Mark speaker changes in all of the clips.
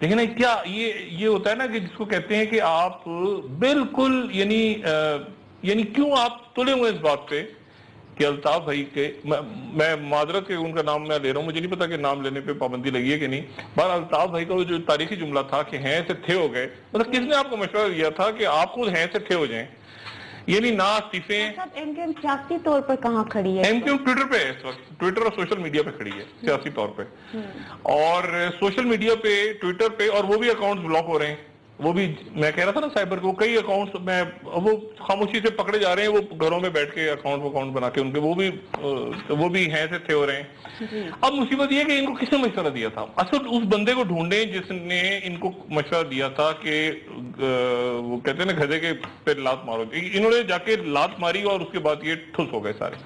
Speaker 1: دیکھیں نا کیا یہ ہوتا ہے نا کہ جس کو کہتے ہیں کہ آپ بالکل یعنی کیوں آپ تلے ہوئے اس بات پہ کہ الطاف بھائی کے، میں معذرت کہ ان کا نام میں لے رہا ہوں، مجھے نہیں پتا کہ نام لینے پہ پابندی لگی ہے کہ نہیں، بہر الطاف بھائی کا وہ جو تاریخی جملہ تھا کہ ہیں سے تھے ہو گئے، مطلب کس نے آپ کو مشورہ دیا تھا کہ آپ خود ہیں سے تھے ہو جائیں؟ یعنی نہ استعفے.
Speaker 2: ایم کیو ایم سیاسی طور پر کہاں کھڑی ہے؟
Speaker 1: ایم کیو ایم ٹویٹر پہ ہے اس وقت، ٹویٹر اور سوشل میڈیا پہ کھڑی ہے سیاسی طور پہ، اور سوشل میڈیا پہ ٹویٹر پہ، اور وہ بھی اکاؤنٹس بلاک ہو رہے ہیں. وہ بھی میں کہہ رہا تھا نا سائبر کو، کئی اکاؤنٹس میں وہ خاموشی سے پکڑے جا رہے ہیں، وہ گھروں میں بیٹھ کے اکاؤنٹ بنا کے ان کے وہ بھی ہیں سے تھے ہو رہے ہیں. اب مصیبت یہ کہ ان کو کس نے مشورہ دیا تھا؟ اصل اس بندے کو ڈھونڈیں جس نے ان کو مشورہ دیا تھا کہ وہ کہتے ہیں نا گدھے کے پہ لات مارو. انہوں نے جا کے لات ماری اور اس کے بعد یہ ٹھس ہو گئے سارے.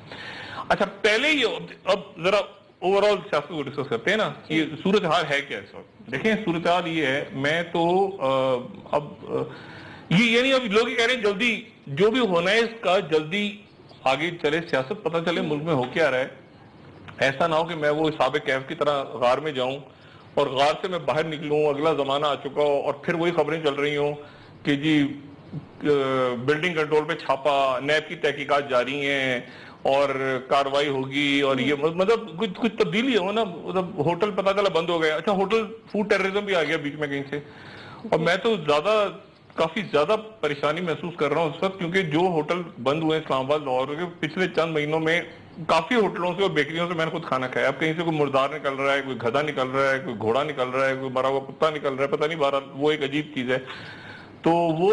Speaker 1: اچھا پہلے یہ اب ذرا اوور آل سیاست کو ڈسکس کرتے ہیں نا، یہ صورتحال ہے کیا اس وقت؟ دیکھیں صورتحال یہ ہے، میں تو اب یہ یعنی اب لوگ یہ کہہ رہے ہیں جلدی جو بھی ہونا ہے اس کا جلدی آگے چلے، سیاست پتہ چلے ملک میں ہو کیا رہا ہے. ایسا نہ ہو کہ میں وہ حساب کیف کی طرح غار میں جاؤں اور غار سے میں باہر نکلوں، اگلا زمانہ آ چکا ہو اور پھر وہی خبریں چل رہی ہوں کہ جی بلڈنگ کنٹرول پہ چھاپا، نیب کی تحقیقات جاری ہیں اور کاروائی ہوگی، اور یہ مطلب کچھ تبدیلی ہو نا. مطلب ہوٹل پتہ چلا بند ہو گیا. اچھا ہوٹل فوڈ ٹیررزم بھی آ گیا بیچ میں کہیں سے، اور میں تو کافی زیادہ پریشانی محسوس کر رہا ہوں اس وقت، کیونکہ جو ہوٹل بند ہوئے اسلام آباد لاہور کے پچھلے چند مہینوں میں کافی ہوٹلوں سے اور بیکریوں سے میں نے خود کھانا کھایا. اب کہیں سے کوئی مردار نکل رہا ہے، کوئی گدھا نکل رہا ہے، کوئی گھوڑا نکل رہا ہے، کوئی مرا ہوا کتا نکل رہا ہے، پتہ نہیں بہرحال وہ ایک عجیب چیز ہے. تو وہ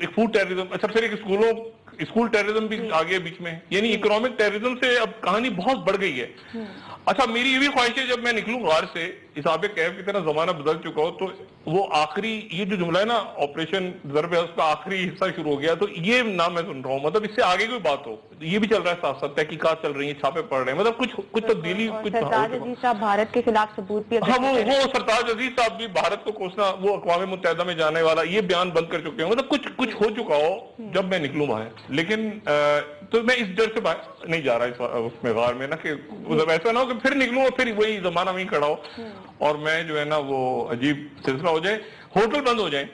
Speaker 1: ایک فوڈ ٹیررزم. اچھا پھر ایک اسکول ٹیررزم بھی آ گیا بیچ میں، یعنی اکنامک ٹیررزم سے اب کہانی بہت بڑھ گئی ہے. اچھا میری یہ بھی خواہش ہے جب میں نکلوں غار سے حساب کیف کی طرح زمانہ بدل چکا ہو، تو وہ آخری یہ جو جملہ ہے نا آپریشن ضرب ہے اس کا آخری حصہ شروع ہو گیا، تو یہ نہ میں سن رہا ہوں. مطلب اس سے آگے کوئی بات ہو، یہ بھی چل رہا ہے ساتھ ساتھ، تحقیقات چل رہی ہیں، چھاپے پڑ رہے ہیں، مطلب کچھ تبدیلی.
Speaker 2: سرتاج عزیز صاحب بھارت کے خلاف ثبوت بھی،
Speaker 1: ہاں وہ سرتاج عزیز صاحب بھی بھارت کو کوسنا، وہ اقوام متحدہ میں جانے والا یہ بیان بند کر چکے ہیں. مطلب کچھ ہو چکا ہو جب میں نکلوں باہر. لیکن تو میں اس ڈر سے باہر نہیں جا رہا اس میں غار میں نا، کہ ایسا نہ ہو کہ پھر نکلوں اور پھر وہی زمانہ وہیں کھڑا ہو اور میں جو ہے نا وہ عجیب سلسلہ ہو جائے. ہوٹل بند ہو جائیں،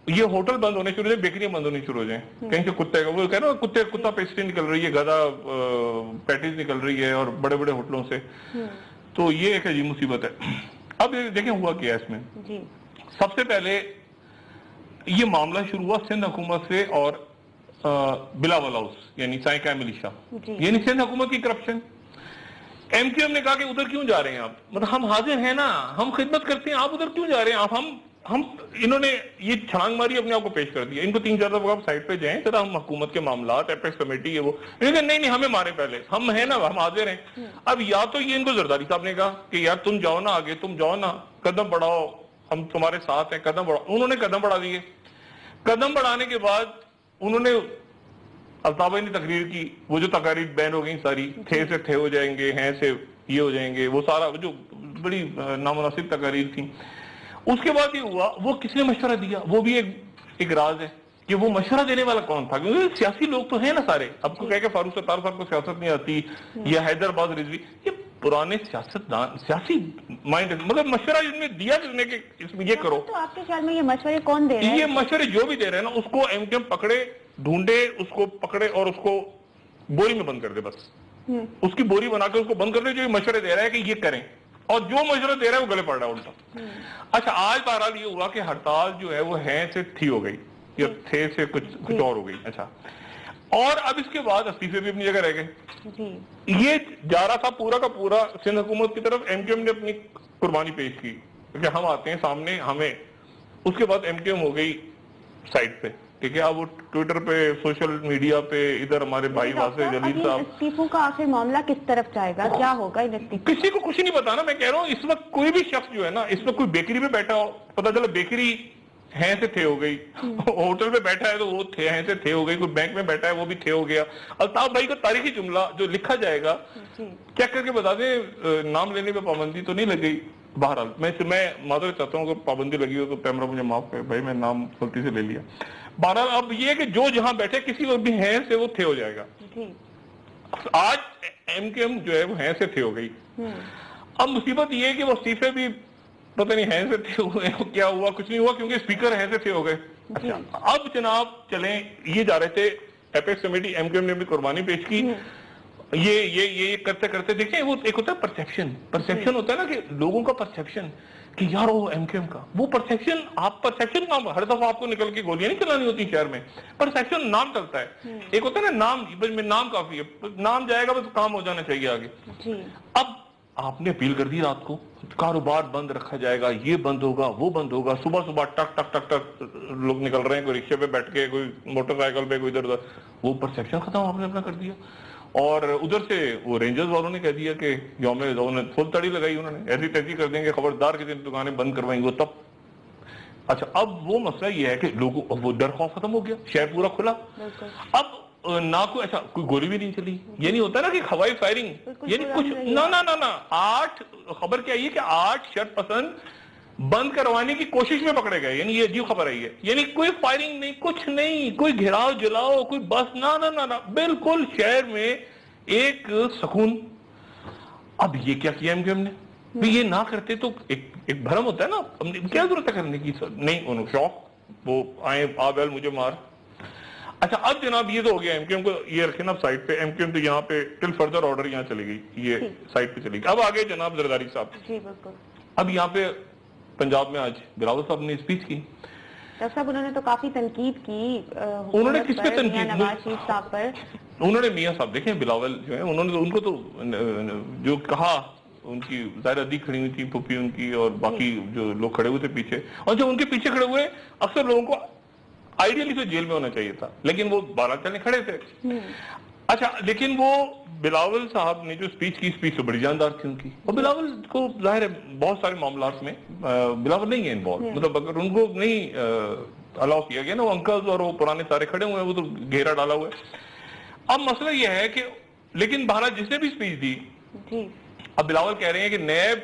Speaker 1: یہ ہوٹل بند ہونے شروع ہو جائیں، بیکریاں بند ہونی شروع ہو جائیں. کہیں سے کتے کا وہ کہہ رہا کتا پیسٹری نکل رہی ہے، گدھا پیٹیز نکل رہی ہے، اور بڑے بڑے ہوٹلوں سے. تو یہ ایک عجیب مصیبت ہے. اب دیکھیں ہوا کیا اس میں. سب سے پہلے یہ معاملہ شروع ہوا سندھ حکومت سے اور بلاول ہاؤس یعنی سائنکا ملیشیا، یعنی سندھ حکومت کی کرپشن. ایم کیو ایم نے کہا کہ ادھر کیوں جا رہے ہیں آپ، مطلب ہم حاضر ہیں نا، ہم خدمت کرتے ہیں، آپ ادھر کیوں جا رہے ہیں؟ آپ ہم انہوں نے یہ چھلانگ ماری، اپنے آپ کو پیش کر دیا. ان کو 3-4 دفعہ آپ سائٹ پہ جائیں ذرا، ہم حکومت کے معاملات ایپیکس کمیٹی ہے وہ، نہیں ہمیں مارے پہلے، ہم ہیں نا، ہم حاضر ہیں. اب یا تو یہ ان کو زرداری صاحب نے کہا کہ یار تم جاؤ نا آگے، تم جاؤ نا، قدم بڑھاؤ، ہم تمہارے ساتھ ہیں، قدم بڑھاؤ. انہوں نے قدم بڑھا دیے. قدم بڑھانے کے بعد انہوں نے الطاف بھائی نے تقریر کی، وہ جو تقاریر بین ہو گئی ساری، تھے سے تھے ہو جائیں گے، ہیں سے یہ ہو جائیں گے، وہ سارا جو بڑی نامناسب تقاریر تھیں. اس کے بعد یہ ہوا، وہ کس نے مشورہ دیا وہ بھی ایک راز ہے کہ وہ مشورہ دینے والا کون تھا، کیونکہ سیاسی لوگ تو ہیں نا سارے. اب کو کہہ کہ فاروق ستار صاحب کو سیاست نہیں آتی یا حیدر باز رضوی، یہ پرانے سیاسی مائنڈ، مگر مشورہ جن میں دیا جس نے کہ اس میں یہ کرو.
Speaker 2: تو آپ کے خیال میں یہ مشورے کون دے رہے ہیں؟
Speaker 1: یہ مشورے جو بھی دے رہے ہیں نا، اس کو ایم کیو ایم پکڑے، ڈھونڈے، اس کو پکڑے اور اس کو بوری میں بند کر دے. بس اس کی بوری بنا کے اس کو بند کر دے جو یہ مشورے دے رہا ہے کہ یہ کریں، اور جو مشورہ دے رہا ہے وہ گلے پڑ رہا ہے الٹا. اچھا آج بہرحال یہ ہوا کہ ہڑتال جو ہے وہ ہیں سے تھی ہو گئی یا تھے سے کچھ اور ہو گئی. اچھا اور اب اس کے بعد استعفے بھی اپنی جگہ رہ گئے. یہ جا رہا تھا پورا کا پورا سندھ حکومت کی طرف. ایم کیو ایم نے اپنی قربانی پیش کی کہ ہم آتے ہیں سامنے ہمیں. اس کے بعد ایم کیو ایم ہو گئی سائٹ پہ، ٹھیک ہے. اب وہ ٹویٹر پہ، سوشل میڈیا پہ، ادھر ہمارے بھائی واسع جلیل صاحب.
Speaker 2: استعفوں کا آخر معاملہ کس طرف جائے گا، کیا ہوگا؟
Speaker 1: کسی کو کچھ نہیں پتا نا. میں کہہ رہا ہوں اس وقت کوئی بھی شخص جو ہے نا، اس وقت کوئی بیکری پہ بیٹھا ہو، پتا چلا بیکری ہیں سے تھے ہو گئی، ہوٹل پہ بیٹھا ہے تو وہ ہیں سے تھے ہو گئی، کوئی بینک میں بیٹھا ہے وہ بھی تھے ہو گیا. الطاف بھائی کا تاریخی جملہ جو لکھا جائے گا چیک کر کے بتا دیں، نام لینے پہ پابندی تو نہیں لگ گئی. بہرحال میں معذرت چاہتا ہوں اگر پابندی لگی ہو تو کیمرہ مجھے معاف کرے بھائی، میں نام غلطی سے لے لیا. بہرحال اب یہ کہ جو جہاں بیٹھے کسی وقت بھی ہیں سے وہ تھے ہو جائے گا. آج ایم کیو ایم جو ہے وہ ہیں سے تھے ہو گئی. اب مصیبت یہ ہے کہ وہ استعفے بھی پتہ نہیں ہیں سے تھے ہوئے کیا ہوا، کچھ نہیں ہوا کیونکہ اسپیکر ہیں سے تھے ہو گئے. اچھا اب جناب چلیں یہ جا رہے تھے apex committee, M Q M نے بھی قربانی پیش کی. یہ کرتے کرتے دیکھیں وہ ایک ہوتا ہے پرسیپشن ہوتا ہے نا کہ لوگوں کا پرسیپشن کہ یار وہ ایم کیو ایم کا وہ پرسیپشن، آپ پرسیپشن نام ہر دفعہ آپ کو نکل کے گولیاں نہیں چلانی ہوتی شہر میں، پرسیپشن نام چلتا ہے. ایک ہوتا ہے نا نام، میں نام کافی ہے، نام جائے گا بس کام ہو جانا چاہیے آگے. اب آپ نے اپیل کر دی رات کو کاروبار بند رکھا جائے گا، یہ بند ہوگا وہ بند ہوگا. صبح صبح ٹک ٹک ٹک ٹک لوگ نکل رہے ہیں، کوئی رکشے پہ بیٹھ کے، کوئی موٹر سائیکل پہ، کوئی ادھر ادھر. وہ پرسیپشن ختم آپ نے اپنا کر دیا. اور ادھر سے وہ رینجرز والوں نے کہہ دیا کہ یوم نے فل تڑی لگائی، انہوں نے ایسی تیزی کر دیں گے خبردار کسی دکانیں بند کروائیں گے وہ تب. اچھا اب وہ مسئلہ یہ ہے کہ لوگوں وہ ڈر خوف ختم ہو گیا، شہر پورا کھلا. اب نہ کوئی اچھا کوئی گولی بھی نہیں چلی. یہ نہیں ہوتا نا کہ ہوائی فائرنگ، یعنی کچھ نہ 8 خبر کیا یہ کہ 8 شرط پسند بند کروانے کی کوشش میں پکڑے گئے. یعنی یہ عجیب خبر ہے یہ، یعنی کوئی فائرنگ نہیں، کچھ نہیں، کوئی گھیراؤ جلاؤ، کوئی بس نہ بالکل شہر میں ایک سکون. اب یہ کیا کیا ایم کیو ایم نے؟ یہ نہ کرتے تو ایک بھرم ہوتا ہے نا، کیا ضرورت ہے کرنے کی؟ نہیں انہوں شوق وہ آئے آ بیل مجھے مار. اچھا اب جناب یہ تو ہو گیا ایم کیو ایم کو یہ رکھے نا سائٹ پہ. ایم کیو ایم تو یہاں پہ ٹل فردر آرڈر یہاں چلی گئی، یہ سائٹ پہ چلی گئی. اب آگے جناب زرداری صاحب، اب یہاں پہ پنجاب میں آج بلاول صاحب نے اسپیچ کی.
Speaker 2: ڈاکٹر صاحب انہوں نے تو کافی تنقید کی.
Speaker 1: انہوں نے کس پہ تنقید؟
Speaker 2: نواز شریف صاحب پر.
Speaker 1: انہوں نے میاں صاحب دیکھیں بلاول جو ہے انہوں نے ان کو تو جو کہا، ان کی ظاہر ادی کھڑی ہوئی تھی پھوپھی ان کی اور باقی جو لوگ کھڑے ہوئے تھے پیچھے، اور جو ان کے پیچھے کھڑے ہوئے اکثر لوگوں کو آئیڈیلی تو جیل میں ہونا چاہیے تھا لیکن وہ 12 چلنے کھڑے تھے. اچھا لیکن وہ بلاول صاحب نے جو اسپیچ کی، اسپیچ تو بڑی جاندار تھی ان کی. اور بلاول کو ظاہر ہے بہت سارے معاملات میں بلاول نہیں ہے انوالو، مطلب اگر ان کو نہیں الاؤ کیا گیا نا، وہ انکلز اور وہ پرانے سارے کھڑے ہوئے ہیں، وہ تو گھیرا ڈالا ہوا ہے. اب مسئلہ یہ ہے کہ لیکن بہرحال جس نے بھی اسپیچ دی، اب بلاول کہہ رہے ہیں کہ نیب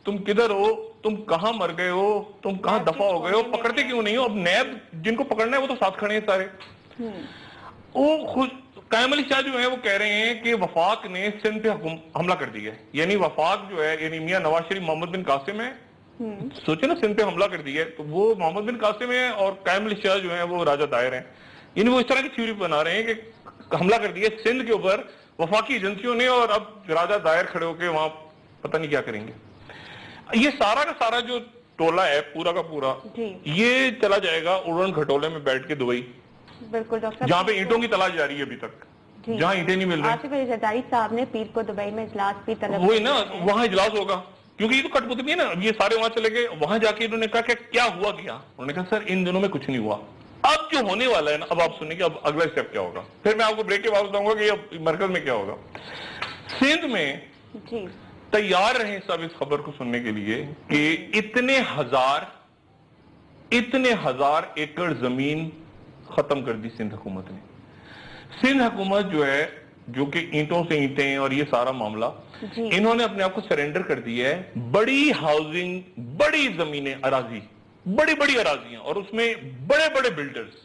Speaker 1: تم کدھر ہو، تم کہاں مر گئے ہو، تم کہاں دفع ہو گئے ہو، پکڑتے کیوں نہیں ہو؟ اب نیب جن کو پکڑنا ہے وہ تو ساتھ کھڑے ہیں سارے. وہ خود قائم علی شاہ جو ہے وہ کہہ رہے ہیں کہ وفاق نے سندھ پہ حملہ کر دیا ہے. یعنی وفاق جو ہے یعنی میاں نواز شریف محمد بن قاسم ہے، سوچے نا سندھ پہ حملہ کر دیا ہے، تو وہ محمد بن قاسم ہے اور قائم علی شاہ جو ہے وہ راجہ دائر ہیں. یعنی وہ اس طرح کی تھیوری بنا رہے ہیں کہ حملہ کر دیا سندھ کے اوپر وفاقی ایجنسیوں نے، اور اب راجہ دائر کھڑے ہو کے وہاں پتہ نہیں کیا کریں گے. یہ سارا کا سارا جو ٹولہ ہے پورا کا پورا یہ چلا جائے گا اڑن کھٹولے میں بیٹھ کے دبئی.
Speaker 2: بالکل ڈاکٹر صاحب،
Speaker 1: جہاں پہ اینٹوں کی تلاش جاری ہے ابھی تک، جہاں اینٹیں نہیں مل رہی.
Speaker 2: آصف علی زرداری صاحب نے پیر کو دبئی میں اجلاس بھی طلب،
Speaker 1: وہی نا وہاں اجلاس ہوگا کیونکہ یہ تو کٹ پتلی ہے نا. یہ سارے وہاں چلے گئے، وہاں جا کے انہوں نے کہا کہ کیا ہوا کیا؟ انہوں نے کہا سر ان دنوں میں کچھ نہیں ہوا. اب جو ہونے والا ہے نا، اب آپ سنیں کہ اب اگلا اسٹیپ کیا ہوگا. پھر میں آپ کو بریک کے بعد بتاؤں گا کہ اب مرکز میں کیا ہوگا. سندھ میں تیار رہیں سب اس خبر کو سننے کے لیے کہ اتنے ہزار ایکڑ زمین ختم کر دی سندھ حکومت نے. سندھ حکومت جو ہے جو کہ اینٹوں سے اینٹیں اور یہ سارا معاملہ انہوں نے اپنے آپ کو سرنڈر کر دیا ہے. بڑی ہاؤسنگ، بڑی زمینیں، اراضی، بڑی بڑی اراضیاں، اور اس میں بڑے بڑے بلڈرز.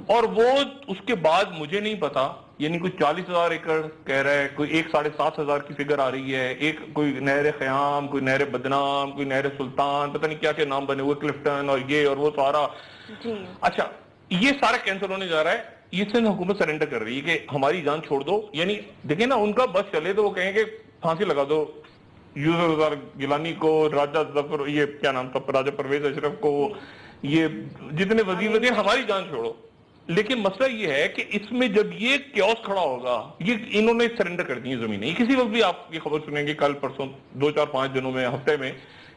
Speaker 1: اور وہ اس کے بعد مجھے نہیں پتا، یعنی کوئی 40,000 ایکڑ کہہ رہا ہے، کوئی 7,500 کی فگر آ رہی ہے. ایک کوئی نہر خیام، کوئی نہر بدنام، کوئی نہر سلطان، پتہ نہیں کیا کیا نام بنے ہوئے، کلفٹن اور یہ اور وہ سارا. اچھا یہ سارا کینسل ہونے جا رہا ہے. یہ سندھ حکومت سرنڈر کر رہی ہے کہ ہماری جان چھوڑ دو. یعنی دیکھیں نا ان کا بس چلے تو وہ کہیں کہ پھانسی لگا دو یوسف گیلانی کو، راجہ ظفر، یہ کیا نام تھا، راجہ پرویز اشرف کو، یہ جتنے وزیر تھے، ہماری جان چھوڑو. لیکن مسئلہ یہ ہے کہ اس میں جب یہ کیوس کھڑا ہوگا، یہ انہوں نے سرنڈر کر دی زمینیں. کسی وقت بھی آپ یہ خبر سنیں گے کل پرسوں 2-4-5 دنوں میں، ہفتے میں،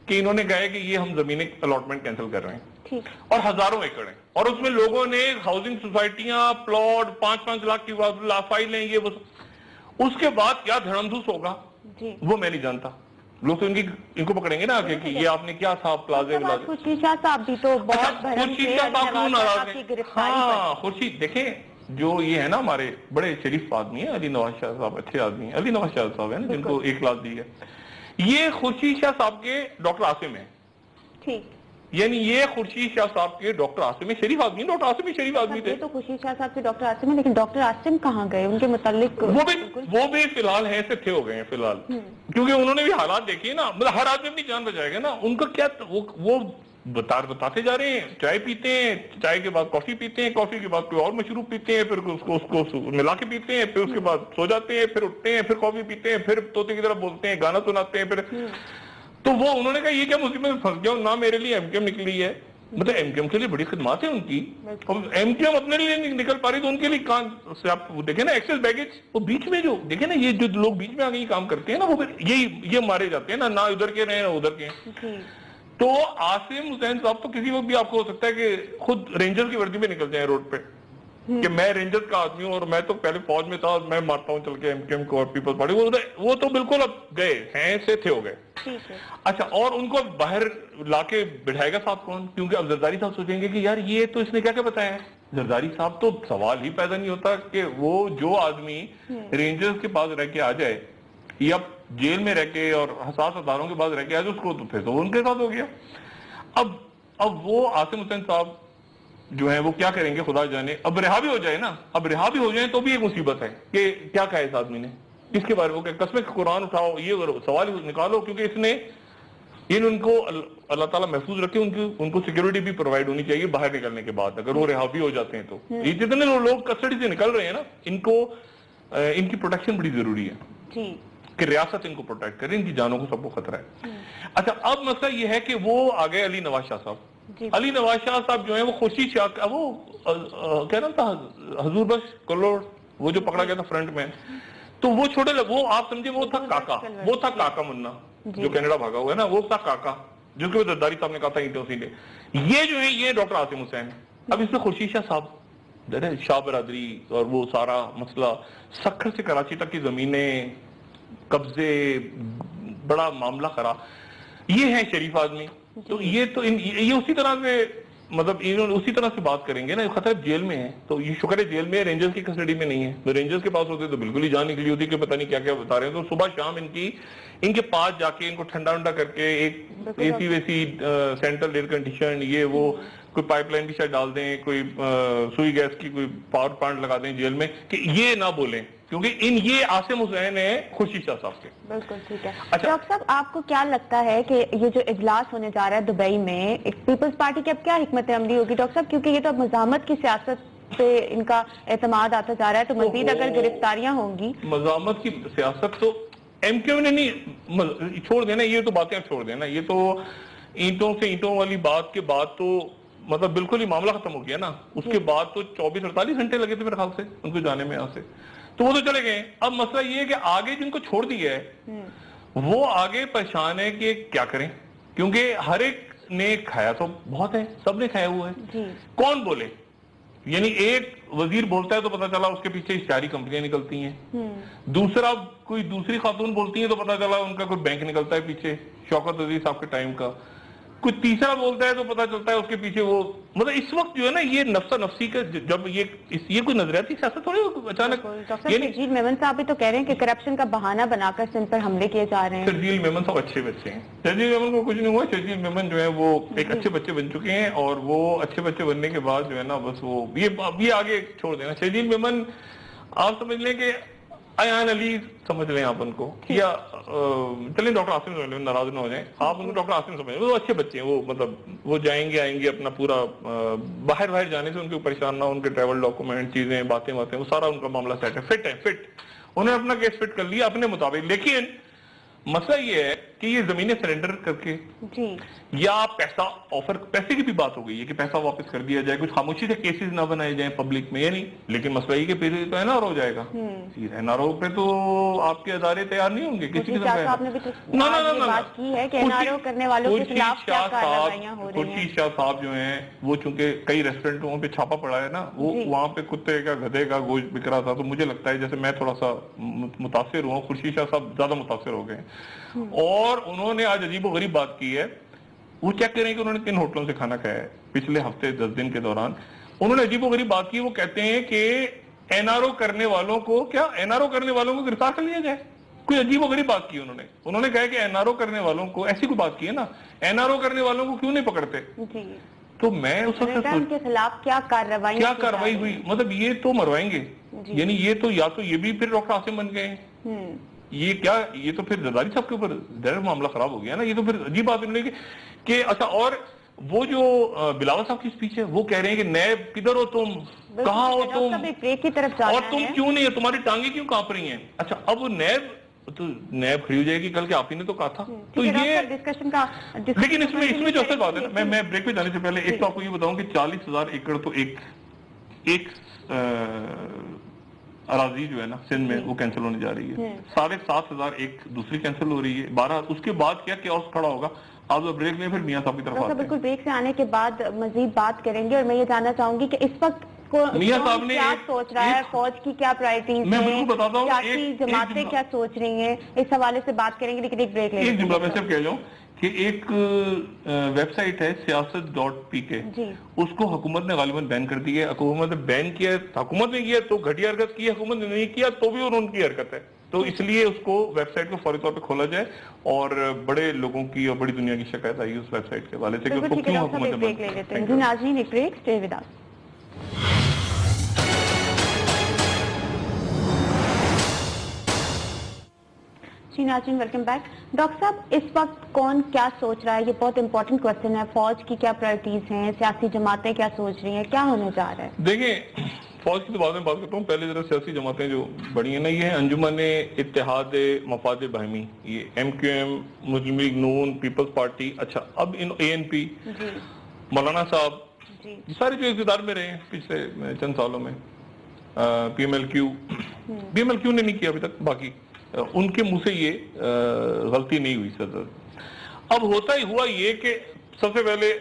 Speaker 1: کہ انہوں نے کہا ہے کہ یہ ہم زمینیں الاٹمنٹ کینسل کر رہے ہیں. اور ہزاروں ایکڑ ہیں، اور اس میں لوگوں نے ہاؤسنگ سوسائٹیاں، پلاٹ 5-5 لاکھ کی فائلیں، یہ وہ. اس کے بعد کیا دھڑم ہوگا وہ میں نہیں جانتا. لوگ تو ان کو پکڑیں گے نا کہ یہ آپ نے کیا تھا پلازے.
Speaker 2: خورشید شاہ صاحب بھی تو بہت
Speaker 1: ہاں خورشید دیکھیں جو یہ ہے نا ہمارے بڑے شریف آدمی ہیں، علی نواز شاہ صاحب اچھے آدمی ہیں. علی نواز شاہ صاحب ہیں نا جن کو 1 لاکھ دی ہے. یہ خورشید شاہ صاحب کے ڈاکٹر عاصم ہیں. یعنی یہ خورشید شاہ صاحب کے ڈاکٹر عاصم شریف آدمی، ڈاکٹر عاصم شریف آدمی تھے.
Speaker 2: تو خورشید شاہ صاحب کے ڈاکٹر عاصم ہیں، لیکن ڈاکٹر عاصم کہاں گئے؟ ان کے متعلق
Speaker 1: وہ بھی فی الحال ہیں سے تھے ہو گئے ہیں فی الحال، کیونکہ انہوں نے بھی حالات دیکھے نا. مطلب ہر آدمی اپنی جان بچائے گا نا. ان کا کیا وہ بتاتے جا رہے ہیں، چائے پیتے ہیں، چائے کے بعد کافی پیتے ہیں، کافی کے بعد کوئی اور مشروب پیتے ہیں، پھر اس کو ملا کے پیتے ہیں، پھر اس کے بعد سو جاتے ہیں، پھر اٹھتے ہیں، پھر کافی پیتے ہیں، پھر طوطے کی طرح بولتے ہیں، گانا سناتے ہیں. پھر تو وہ انہوں نے کہا یہ کیا مصیبت میں پھنس گیا ہوں، نہ میرے لیے ایم کیو ایم نکلی ہے. مطلب ایم کیو ایم کے لیے بڑی خدمات ہیں ان کی، ایم کیو ایم اپنے لیے نہیں نکل پا رہی تو ان کے لیے کام سے آپ دیکھیں نا ایکسس بیگیج. وہ بیچ میں جو دیکھیں نا یہ جو لوگ بیچ میں آگے کام کرتے ہیں نا، وہ پھر یہ مارے جاتے ہیں نا، نہ ادھر کے رہے نہ ادھر کے. تو عاصم حسین صاحب تو کسی وقت بھی آپ کو ہو سکتا ہے کہ خود رینجر کی وردی میں نکل جائیں روڈ پہ کہ میں رینجر کا آدمی ہوں اور میں تو پہلے فوج میں تھا، میں مارتا ہوں چل کے ایم کیو ایم کو اور پیپلز پارٹی. وہ تو بالکل اب گئے ہیں سے تھے ہو گئے. اچھا، اور ان کو باہر لا کے بٹھائے گا صاحب کون؟ کیونکہ اب زرداری صاحب سوچیں گے کہ یار یہ تو اس نے کیا کیا بتایا ہے. زرداری صاحب تو سوال ہی پیدا نہیں ہوتا کہ وہ جو آدمی رینجرز کے پاس رہ کے آ جائے یا جیل میں رہ کے اور حساس اداروں کے پاس رہ کے آ جائے، اس کو تو پھر تو ان کے ساتھ ہو گیا. اب وہ عاصم حسین صاحب جو ہیں وہ کیا کریں گے خدا جانے. اب رہا بھی ہو جائے نا، اب رہا بھی ہو جائیں تو بھی ایک مصیبت ہے کہ کیا کہا اس آدمی نے اس کے بارے میں. قسم قرآن اٹھاؤ، یہ سوال نکالو، کیونکہ اس نے ان کو اللہ تعالیٰ محفوظ رکھے. ان کو سیکیورٹی بھی پرووائڈ ہونی چاہیے باہر نکلنے کے بعد اگر وہ رہا بھی ہو جاتے ہیں تو. یہ جتنے لوگ کسٹڈی سے نکل رہے ہیں نا، ان کی پروٹیکشن بڑی ضروری ہے کہ ریاست ان کو پروٹیکٹ کرے، ان کی جانوں کو سب کو خطرہ ہے. اچھا، اب مسئلہ یہ ہے کہ وہ آگئے علی نواز شاہ صاحب. علی نواز شاہ صاحب جو ہیں وہ خورشید شاہ وہ کیا نام تھا، حضور بخش کلوڑ، وہ جو پکڑا گیا تھا فرنٹ میں، تو وہ چھوٹے وہ آپ سمجھے وہ تھا کاکا منا جو کینیڈا بھاگا ہوا ہے نا، وہ تھا کاکا جو کہ وہ زرداری صاحب نے کہا تھا اینٹوں سے لے. یہ جو ہے یہ ڈاکٹر عاصم حسین. اب اس میں خورشید شاہ صاحب شاہ برادری اور وہ سارا مسئلہ، سکھر سے کراچی تک کی زمینیں، قبضے، بڑا معاملہ خراب. یہ ہے شریف آدمی. تو یہ اسی طرح سے مطلب اسی طرح سے بات کریں گے نا. خطر جیل میں ہے تو یہ شکر ہے جیل میں رینجرز کی کسٹڈی میں نہیں ہے. تو رینجرز کے پاس ہوتے تو بالکل ہی جان نکلی ہوتی کہ پتہ نہیں کیا کیا بتا رہے ہیں. تو صبح شام ان کے پاس جا کے ان کو ٹھنڈا ونڈا کر کے ایک اے سی ویسی سینٹرل ایئر کنڈیشن یہ وہ کوئی پائپ لائن بھی شاید ڈال دیں، کوئی سوئی گیس کی کوئی پاور پلانٹ لگا دیں جیل میں کہ یہ نہ بولیں، کیونکہ یہ عاصم حسین ہے خورشید شاہ صاحب کے.
Speaker 2: بالکل ٹھیک ہے. ڈاکٹر صاحب آپ کو کیا لگتا ہے کہ یہ جو اجلاس ہونے جا رہا ہے دبئی میں، پیپلز پارٹی کی اب کیا حکمت عملی ہوگی ڈاکٹر صاحب؟ کیونکہ یہ تو اب مزاحمت کی سیاست پہ ان کا اعتماد آتا جا رہا ہے، تو مزید اگر گرفتاریاں ہوں گی.
Speaker 1: مزاحمت کی سیاست تو ایم کیو نے نہیں چھوڑ دینا، یہ تو باتیں چھوڑ دینا. یہ تو اینٹوں سے اینٹوں والی بات کے بعد تو مطلب بالکل ہی معاملہ ختم ہو گیا نا. اس کے بعد تو 24-48 گھنٹے لگے تھے میرے خیال سے ان کو جانے میں یہاں سے، تو وہ تو چلے گئے. اب مسئلہ یہ ہے کہ آگے جن کو چھوڑ دیا ہے وہ آگے پریشان ہے کہ کیا کریں، کیونکہ ہر ایک نے کھایا تو بہت ہے، سب نے کھایا ہوا ہے. کون بولے؟ یعنی ایک وزیر بولتا ہے تو پتہ چلا اس کے پیچھے اشتہاری کمپنیاں نکلتی ہیں، دوسرا کوئی دوسری خاتون بولتی ہیں تو پتہ چلا ان کا کوئی بینک نکلتا ہے پیچھے، شوکت عزیز صاحب کے ٹائم کا. کوئی تیسرا بولتا ہے تو پتہ چلتا ہے اس کے پیچھے وہ مطلب اس وقت جو ہے نا یہ نفسا نفسی کا جب یہ کوئی نظریاتی سیاست تھوڑی اچانک.
Speaker 2: شرجیل میمن صاحب بھی تو کہہ رہے ہیں کہ کرپشن کا بہانہ بنا کر سندھ پر حملے کیے جا رہے ہیں.
Speaker 1: شرجیل میمن صاحب اچھے بچے ہیں. شرجیل میمن کو کچھ نہیں ہوا. شرجیل میمن جو ہے وہ ایک اچھے بچے بن چکے ہیں اور وہ اچھے بچے بننے کے بعد جو ہے نا بس وہ یہ آگے چھوڑ دینا. شرجیل میمن آپ سمجھ لیں کہ ایان علی سمجھ لیں آپ ان کو، یا چلیں ڈاکٹر عاصم سمجھ لیں، ناراض نہ ہو جائیں آپ ان کو ڈاکٹر عاصم سمجھ لیں. وہ اچھے بچے ہیں، وہ مطلب وہ جائیں گے آئیں گے اپنا پورا باہر جانے سے ان کو پریشان نہ، ان کے ٹریول ڈاکومنٹ چیزیں باتیں وہ سارا ان کا معاملہ سیٹ ہے. فٹ انہوں نے اپنا کیس فٹ کر لیا اپنے مطابق. لیکن مسئلہ یہ ہے کہ یہ زمینیں سرنڈر کر کے یا پیسے کی بھی بات ہو گئی ہے کہ پیسہ واپس کر دیا جائے، کچھ خاموشی سے کیسز نہ بنائے جائیں پبلک میں، یہ نہیں. لیکن مسئلہ یہ کہ پھر تو این آر ہو جائے گا. این آر او پہ تو آپ کے ادارے تیار نہیں ہوں گے کسی کی خورشید شاہ صاحب جو ہیں وہ چونکہ کئی ریسٹورینٹوں پہ چھاپا پڑا ہے نا، وہ وہاں پہ کتے کا گدھے کا گوشت بک رہا تھا. تو مجھے لگتا ہے جیسے میں تھوڑا سا متاثر ہوا، خورشید شاہ صاحب زیادہ متاثر ہو گئے. اور انہوں نے آج عجیب و غریب بات کی ہے. وہ چیک کریں کہ انہوں نے 3 ہوٹلوں سے کھانا کھایا ہے پچھلے ہفتے 10 دن کے دوران. انہوں نے عجیب و غریب بات کی. وہ کہتے ہیں کہ این آر او کرنے والوں کو گرفتار کر لیا جائے. کوئی عجیب و غریب بات کی انہوں نے کہا کہ این آر او کرنے والوں کو, ایسی کوئی بات کی ہے نا, این آر او کرنے والوں کو کیوں نہیں پکڑتے؟ تو میں اس وقت
Speaker 2: ان کے خلاف کیا کارروائی
Speaker 1: ہوئی, مطلب یہ تو مروائیں گے, یعنی یہ تو یا تو یہ بھی پھر ڈاکٹر عاصم بن گئے ہیں, یہ تو پھر زرداری صاحب کے اوپر ڈائریکٹ معاملہ خراب ہو گیا نا. یہ تو پھر عجیب بات انہوں نے کہ اچھا, اور وہ جو بلاول صاحب کی اسپیچ ہے وہ کہہ رہے ہیں کہ نیب کدھر ہو تم, کہاں ہو تم, اور تم کیوں نہیں ہے, تمہاری ٹانگیں کیوں کانپ رہی ہیں؟ اچھا اب وہ نیب کھڑی ہو جائے گی کل کے, آپ ہی نے تو کہا تھا. تو یہ ڈسکشن کا, لیکن اس میں جو اصل بات ہے نا, میں بریک پہ جانے سے پہلے ایک تو آپ کو یہ بتاؤں کہ 40,000 ایکڑ تو ایک اراضی جو ہے نا سندھ میں وہ کینسل ہونے جا رہی ہے, 7,500 ایک دوسری کینسل ہو رہی ہے. 12 اس کے بعد کیا کیاس کھڑا ہوگا. آپ بریک میں پھر میاں صاحب کی طرف آتے ہیں.
Speaker 2: بالکل, بریک سے آنے کے بعد مزید بات کریں گے, اور میں یہ جاننا چاہوں گی کہ اس وقت
Speaker 1: میاں صاحب نے
Speaker 2: کیا سوچ رہا ہے, فوج کی کیا پرائرٹیز ہیں, سیاسی جماعتیں کیا سوچ رہی ہیں, اس حوالے سے بات کریں گے. لیکن ایک بریک لیں گے.
Speaker 1: ایک جملہ میں صرف کہہ جاؤں کہ ایک ویب سائٹ ہے سیاست.pk, اس کو حکومت نے غالباً بین کر دی ہے. حکومت نے بین کیا, حکومت نے کیا تو گھٹیا حرکت کی, حکومت نے نہیں کیا تو بھی ان کی حرکت ہے. تو اس لیے اس کو ویب سائٹ کو فوری طور پہ کھولا جائے, اور بڑے لوگوں کی اور بڑی دنیا کی شکایت آئی اس ویب سائٹ کے حوالے سے کہ اس کو کیوں حکومت نے
Speaker 2: بریک لے لیتے ہیں. ناظرین ایک بریک, اسٹے ود اس. ناظرین ویلکم بیک. ڈاکٹر صاحب اس وقت کون کیا سوچ رہا ہے, یہ بہت امپورٹنٹ کوشچن ہے. فوج کی کیا پرائرٹیز ہیں, سیاسی جماعتیں کیا سوچ رہی ہیں, کیا ہونے جا رہا ہے؟
Speaker 1: دیکھیں, فوج کی تو بعد میں بات کرتا ہوں, پہلے ذرا سیاسی جماعتیں جو بڑی ہیں نا, یہ ہیں انجمن اتحاد مفاد باہمی, یہ ایم کیو ایم, مسلم لیگ نون, پیپلز پارٹی. اچھا اب اے این پی, مولانا صاحب, یہ سارے جو اقتدار میں رہے ہیں پچھلے چند سالوں میں, پی ایم ایل کیو نے نہیں کیا ابھی تک, باقی ان کے منہ سے یہ غلطی نہیں ہوئی صدر. اب ہوتا ہی ہوا یہ کہ سب سے پہلے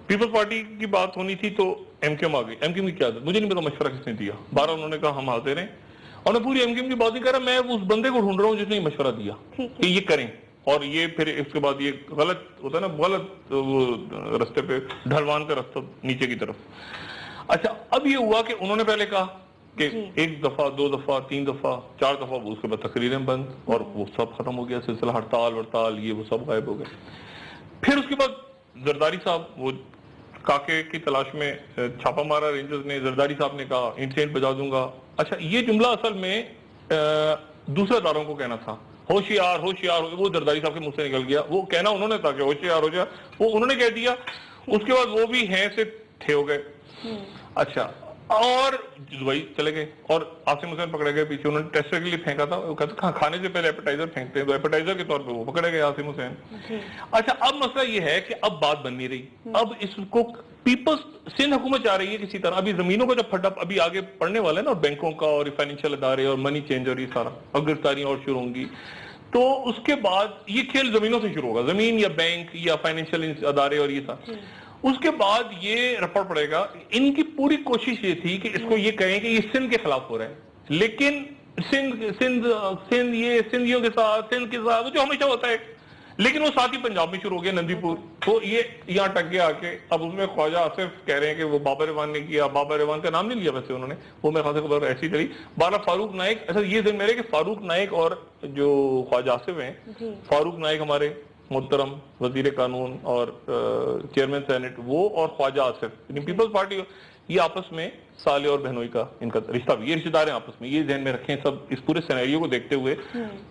Speaker 1: پیپلز پارٹی کی بات ہونی تھی تو ایم کیو ایم آ گئی. ایم کیو ایم کی کیا مجھے نہیں پتا مشورہ کس نے دیا, 12 انہوں نے کہا ہم حاضر ہیں, اور میں پوری ایم کیو ایم کی بات نہیں کر رہا, میں اس بندے کو ڈھونڈ رہا ہوں جس نے مشورہ دیا کہ یہ کریں, اور یہ پھر اس کے بعد یہ غلط ہوتا ہے نا, غلط رستے پہ ڈھلوان کا رستہ نیچے کی طرف. اچھا اب یہ ہوا کہ انہوں نے پہلے کہا کہ 1 دفعہ 2 دفعہ 3 دفعہ 4 دفعہ, اس کے بعد تقریریں بند, اور وہ سب ختم ہو گیا سلسلہ, ہڑتال یہ وہ سب غائب ہو گئے. پھر اس کے بعد زرداری صاحب وہ کاکے کی تلاش میں چھاپا مارا رینجرز نے, زرداری صاحب نے کہا انسینٹ بجا دوں گا. اچھا یہ جملہ اصل میں دوسرے اداروں کو کہنا تھا, ہوشیار ہوشیار, وہ زرداری صاحب کے منہ سے نکل گیا, وہ کہنا انہوں نے تھا کہ ہوشیار ہو جائے, وہ انہوں نے کہہ دیا. اس کے بعد وہ بھی ہیں سے تھے ہو گئے. اچھا اور دبئی چلے گئے, اور عاصم حسین پکڑے گئے پیچھے, انہوں نے ٹیسٹر کے لیے پھینکا تھا, وہ کہتے کھانے سے پہلے ایپیٹائزر پھینکتے ہیں, تو ایپیٹائزر کے طور پہ وہ پکڑے گئے عاصم حسین. اچھا اب مسئلہ یہ ہے کہ اب بات بن نہیں رہی, اب اس کو پیپلز سندھ حکومت چاہ رہی ہے کسی طرح, ابھی زمینوں کا جب پھڈا ابھی آگے پڑھنے والا ہے نا, اور بینکوں کا اور فائنینشیل ادارے اور منی چینج اور یہ سارا, اور گرفتاریاں اور شروع ہوں گی, تو اس کے بعد یہ کھیل زمینوں سے شروع ہوگا, زمین یا بینک یا فائنینشیل ادارے اور یہ سارا. اس کے بعد یہ رپورٹ پڑے گا. ان کی پوری کوشش یہ تھی کہ اس کو یہ کہیں کہ یہ سندھ کے خلاف ہو رہا ہے, لیکن سندھیوں کے ساتھ جو ہمیشہ ہوتا ہے, لیکن وہ ساتھ ہی پنجاب میں شروع ہو گیا, نندی پور, تو یہ یہاں ٹک گیا آ کے. اب اس میں خواجہ آصف کہہ رہے ہیں کہ وہ بابر اعوان نے کیا, بابر اعوان کا نام نہیں لیا ویسے انہوں نے, وہ میرے خیال سے خبر ایسی چلی. فاروق نائک, ایسا یہ ذہن میرے کہ فاروق نائک اور جو خواجہ آصف ہیں, فاروق نائک ہمارے محترم وزیر قانون اور چیئرمین سینٹ, وہ اور خواجہ آصف یعنی پیپلز پارٹی, یہ آپس میں سالے اور بہنوئی کا ان کا رشتہ بھی, یہ رشتہ دار ہیں آپس میں, یہ ذہن میں رکھیں سب اس پورے سینیریو کو دیکھتے ہوئے.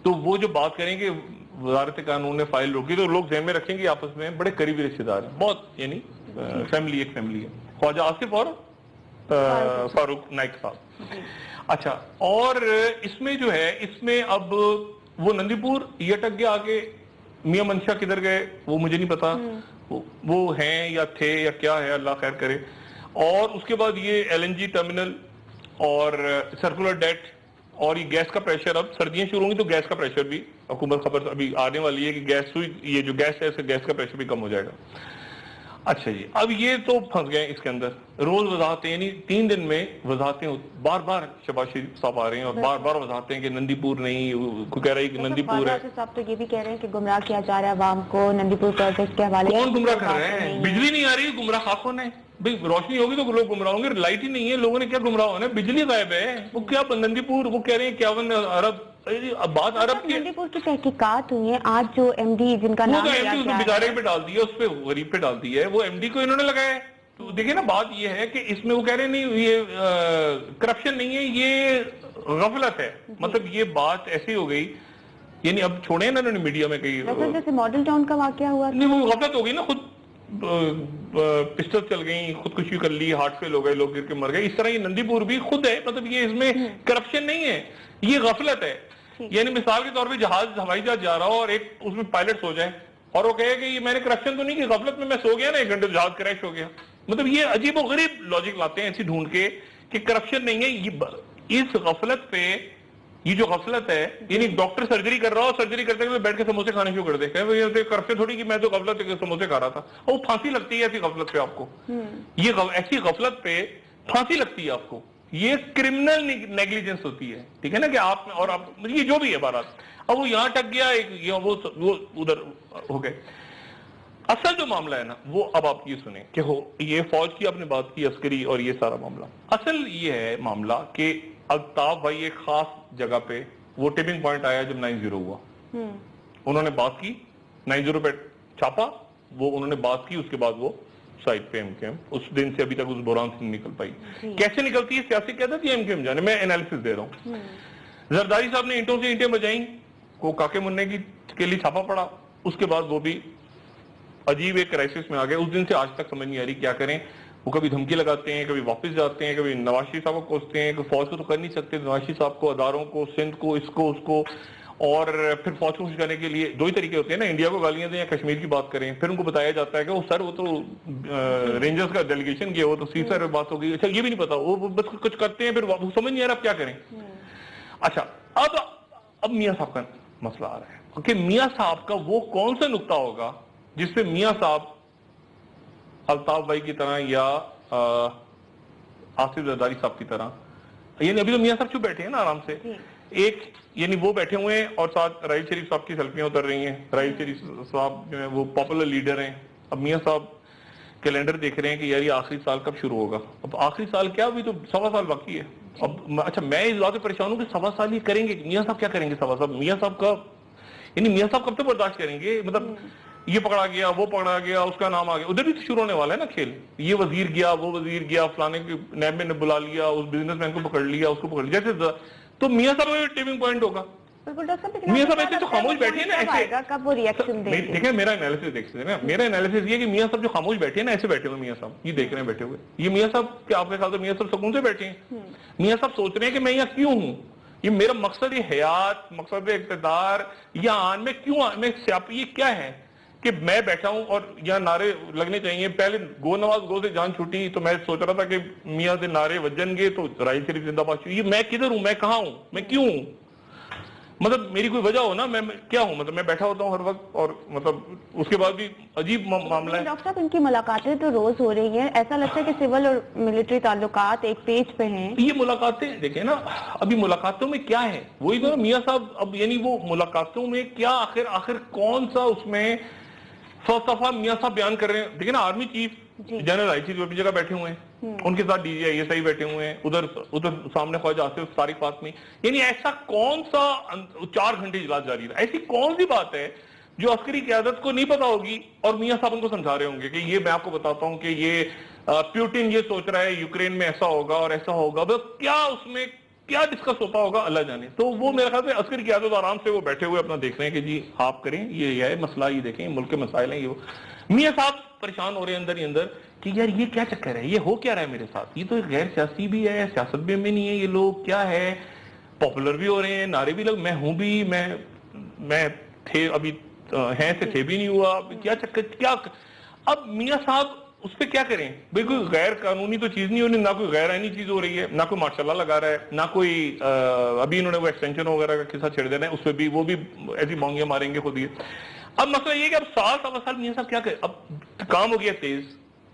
Speaker 1: تو وہ جو بات کریں گے وزارت قانون نے فائل روکی, تو لوگ ذہن میں رکھیں گے آپس میں بڑے قریبی رشتہ دار ہیں, بہت یعنی فیملی ایک فیملی ہے, خواجہ آصف اور فاروق نائک صاحب. اچھا اور اس میں جو ہے, اس میں اب وہ نندی پور یہ اٹک گیا آگے, میاں منشا کدھر گئے وہ مجھے نہیں پتا, وہ ہیں یا تھے یا کیا ہے, اللہ خیر کرے. اور اس کے بعد یہ ایل این جی ٹرمینل اور سرکولر ڈیٹ اور یہ گیس کا پریشر, اب سردیاں شروع ہوں گی تو گیس کا پریشر بھی, حکومت خبر ابھی آنے والی ہے کہ گیس یہ جو گیس ہے اس سے گیس کا پریشر بھی کم ہو جائے گا. اچھا جی, اب یہ تو پھنس گئے اس کے اندر. روز وضاحتیں، یعنی 3 دن میں وضاحتیں بار بار شہباز شریف صاحب آ رہے ہیں اور بار بار وضاحتیں کہ نندی پور نہیں، کوئی کہہ رہا ہے کہ نندی پور ہے.
Speaker 2: صاحب تو یہ بھی کہہ رہے ہیں کہ گمراہ کیا جا رہا ہے عوام کو نندی پور پروجیکٹ کے حوالے.
Speaker 1: کون گمراہ کر رہے ہیں؟ بجلی نہیں آ رہی ہے، گمراہ خاکوں نے. بھائی روشنی ہوگی تو لوگ گمراہ ہوں گے، لائٹ ہی نہیں ہے، لوگوں نے کیا گمراہ ہونا ہے؟ بجلی غائب ہے. وہ کیا نندی پور، وہ کہہ رہے ہیں 51 ارب. اب بات عرب کی.
Speaker 2: نندی پور کی تحقیقات ہوئی ہیں آج، جو ایم ڈی جن کا نام لیا گیا ہے،
Speaker 1: بیچارے پہ ڈال دی ہے، اس پہ غریب پہ ڈال دی ہے. وہ ایم ڈی کو انہوں نے لگایا ہے. تو دیکھیں نا، بات یہ ہے کہ اس میں وہ کہہ رہے ہیں نہیں یہ کرپشن نہیں ہے، یہ غفلت ہے. مطلب یہ بات ایسی ہو گئی، یعنی اب چھوڑے نا انہوں نے میڈیا میں کہی
Speaker 2: جیسے ماڈل ٹاؤن کا واقعہ ہوا
Speaker 1: نہیں، وہ غفلت ہو گئی نا. خود پسٹل چل گئی، خودکشی کر لی، ہارٹ فیل ہو گئے، لوگ گر کے مر گئے. اس طرح یہ نندی پور بھی خود ہے. مطلب یہ اس میں کرپشن نہیں ہے، یہ غفلت ہے. یعنی مثال کے طور پہ جہاز، ہوائی جہاز جا رہا ہو اور ایک اس میں پائلٹ سو جائے اور وہ کہے کہ یہ میں نے کرپشن تو نہیں کی، غفلت میں سو گیا نا، 1 گھنٹے جہاز کریش ہو گیا. مطلب یہ عجیب و غریب لاجک لاتے ہیں ایسی ڈھونڈ کے کہ کرپشن نہیں ہے. یہ اس غفلت پہ، یہ جو غفلت ہے، یعنی ڈاکٹر سرجری کر رہا ہو، سرجری کرتے ہوئے بیٹھ کے سموسے کھانے شروع کر دے، کہ کرپشن تھوڑی کہ میں تو غفلت ہے کہ سموسے کھا رہا تھا. وہ پھانسی لگتی ہے ایسی غفلت پہ آپ کو. یہ ایسی غفلت پہ پھانسی لگتی ہے آپ کو. یہ کرمنل نیگلیجنس ہوتی ہے. ٹھیک ہے نا، کہ آپ اور آپ یہ جو بھی ہے بارات. اب وہ یہاں ٹک گیا، وہ ادھر ہو گئے. اصل جو معاملہ ہے نا وہ اب آپ یہ سنیں کہ یہ فوج کی آپ نے بات کی، عسکری اور یہ سارا معاملہ. اصل یہ ہے معاملہ کہ الطاف بھائی ایک خاص جگہ پہ، وہ ٹپنگ پوائنٹ آیا جب 9-0 ہوا. انہوں نے بات کی، 9-0 پہ چھاپا، وہ انہوں نے بات کی. اس کے بعد وہ سائٹ پہ ایم کے ایم اس دن سے ابھی تک اس بحران سے نہیں نکل پائی. کیسے نکلتی ہے سیاسی قیادت یا ایم کے ایم جانے؟ میں انالیسس دے رہا ہوں. زرداری صاحب نے اینٹوں سے اینٹیں بجائیں، کو کاکے مننے کے لیے چھاپا پڑا. اس کے بعد وہ بھی عجیب ایک کرائسس میں آ گئے. اس دن سے آج تک سمجھ نہیں آ رہی کیا کریں. وہ کبھی دھمکی لگاتے ہیں، کبھی واپس جاتے ہیں، کبھی نواز شریف صاحب کو کوستے ہیں کہ فوج کو تو کر نہیں سکتے، نواز شریف صاحب کو، اداروں کو، سندھ کو، اس کو، اس کو. اور پھر فوج کو خوش کرنے کے لیے 2 ہی طریقے ہوتے ہیں نا، انڈیا کو گالیاں دیں یا کشمیر کی بات کریں. پھر ان کو بتایا جاتا ہے کہ وہ سر وہ تو رینجرز کا ڈیلیگیشن کیا، وہ تو سی سر بات ہو گئی. اچھا یہ بھی نہیں پتا، وہ بس کچھ کرتے ہیں، پھر سمجھ نہیں آ رہا اب کیا کریں. اچھا اب میاں صاحب کا مسئلہ آ رہا ہے کہ میاں صاحب کا وہ کون سا نقطہ ہوگا جس پہ میاں صاحب الطاف بھائی کی طرح یا آصف زرداری صاحب کی طرح، یعنی ابھی تو میاں صاحب چپ بیٹھے ہیں نا آرام سے. ایک یعنی وہ بیٹھے ہوئے ہیں اور ساتھ راحیل شریف صاحب کی سیلفیاں اتر رہی ہیں. راحیل شریف صاحب جو ہیں وہ پاپولر لیڈر ہیں. اب میاں صاحب کیلنڈر دیکھ رہے ہیں کہ یار یہ آخری سال کب شروع ہوگا. اب آخری سال کیا، ابھی تو 1.25 سال باقی ہے. اب اچھا میں اس بات سے پریشان ہوں کہ 1.25 سال یہ کریں گے، میاں صاحب کیا کریں گے 1.25 سال؟ میاں صاحب کا یعنی میاں صاحب کب تک برداشت کریں گے؟ مطلب یہ پکڑا گیا، وہ پکڑا گیا، اس کا نام آ گیا. ادھر بھی تو شروع ہونے والا ہے نا کھیل. یہ وزیر گیا، وہ وزیر گیا، فلانے کے نیب میں نے بلا لیا، اس بزنس مین کو پکڑ لیا، اس کو پکڑ لیا. جیسے تو میاں صاحب کا ٹیپنگ پوائنٹ ہوگا. میاں صاحب ایسے تو خاموش بیٹھے ہیں نا، ایسے دیکھیں میرا انالیسس دیکھ سکتے ہیں نا. میرا انالیسس یہ کہ میاں صاحب جو خاموش بیٹھے ہیں نا، ایسے بیٹھے ہوئے میاں صاحب یہ دیکھ رہے ہیں بیٹھے ہوئے. یہ میاں صاحب کیا آپ کے خیال سے میاں صاحب سکون سے بیٹھے ہیں؟ میاں صاحب سوچ رہے ہیں کہ میں یہاں کیوں ہوں، یہ میرا مقصد حیات، مقصد اقتدار یہاں میں کیوں، میں یہ کیا ہے کہ میں بیٹھا ہوں اور یہاں نعرے لگنے چاہیے. پہلے گو نواز گو سے جان چھوٹی تو میں سوچ رہا تھا کہ میاں سے نعرے وجن گے تو راحیل شریف زندہ باد. یہ میں کدھر ہوں، میں کہاں ہوں، میں کیوں ہوں؟ مطلب میری کوئی وجہ ہو نا، میں کیا ہوں؟ مطلب میں بیٹھا ہوتا ہوں ہر وقت اور مطلب اس کے بعد بھی عجیب معاملہ ہے.
Speaker 2: ڈاکٹر صاحب ان کی ملاقاتیں تو روز ہو رہی ہیں، ایسا لگتا ہے کہ سول اور ملٹری تعلقات ایک پیج پہ ہیں. یہ
Speaker 1: ملاقاتیں دیکھیں نا، ابھی ملاقاتوں میں کیا ہے وہی تو میاں صاحب. اب یعنی وہ ملاقاتوں میں کیا آخر کون سا اس میں فلسفہ میاں صاحب بیان کر رہے ہیں؟ دیکھیں نا، army chief general I chief اپنی جگہ بیٹھے ہوئے ہیں، ان کے ساتھ D G I S I بیٹھے ہوئے ہیں، ادھر سامنے خواجہ آصف طارق فاطمی. یعنی ایسا کون سا 4 گھنٹے اجلاس جاری رہا؟ ایسی کون سی بات ہے جو عسکری قیادت کو نہیں پتا ہوگی اور میاں صاحب ان کو سمجھا رہے ہوں گے کہ یہ میں آپ کو بتاتا ہوں کہ یہ پیوٹن یہ سوچ رہا ہے یوکرین میں ایسا ہوگا اور ایسا ہوگا. کیا اس میں کیا ڈسکس ہوتا ہوگا اللہ جانے. تو وہ میرے خیال سے عسکری قیادت آرام سے وہ بیٹھے ہوئے اپنا دیکھ رہے ہیں کہ جی آپ کریں، یہ ہے مسئلہ، یہ دیکھیں ملک کے مسائل ہیں. یہ میاں صاحب پریشان ہو رہے ہیں اندر ہی اندر کہ یار یہ کیا چکر ہے، یہ ہو کیا رہا ہے میرے ساتھ؟ یہ تو غیر سیاسی بھی ہے، سیاست بھی میں نہیں ہے، یہ لوگ کیا ہے، پاپولر بھی ہو رہے ہیں، نعرے بھی لگ، میں ہوں بھی، میں تھے ابھی ہیں سے تھے بھی نہیں ہوا، کیا چکر کیا؟ اب میاں صاحب اس پہ کیا کریں؟ بھئی کوئی غیر قانونی تو چیز نہیں ہو رہی، نہ کوئی غیر آئینی چیز ہو رہی ہے، نہ کوئی ماشاء اللہ لگا رہا ہے، نہ کوئی ابھی انہوں نے وہ ایکسٹینشن وغیرہ کا قصہ چھیڑ دینا ہے، اس پہ بھی وہ بھی ایسی بونگیاں ماریں گے خود ہی. اب مسئلہ یہ کہ اب 1.25 سال میاں صاحب کیا کریں؟ اب کام ہو گیا تیز،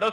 Speaker 1: 10,